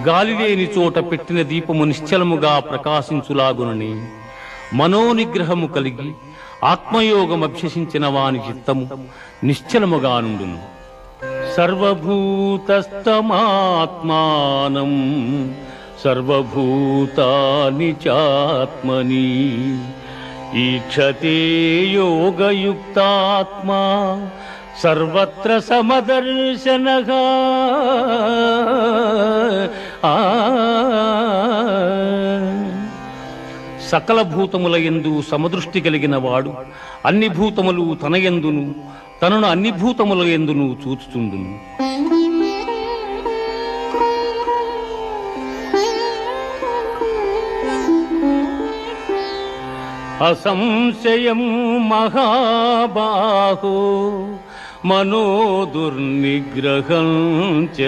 గాలిలేని చోట పెట్టిన దీపము నిశ్చలముగా ప్రకాశించులాగునని మనోనిగ్రహము కలిగి ఆత్మయోగం అభ్యసించిన వాని చిత్తము నిశ్చలముగా నుండును. సర్వభూతస్తమాత్మానం సర్వభూతాని చాత్మని ఈక్షతే యోగయుక్తాత్మా సర్వత్ర సమదర్శనః. సకల భూతముల యందు సమదృష్టి కలిగిన వాడు అన్ని భూతములు తన యందును తనను అన్ని భూతముల యందును చూచుచుండును. అసంశయం మహాబాహో మనో దుర్నిగ్రహం చ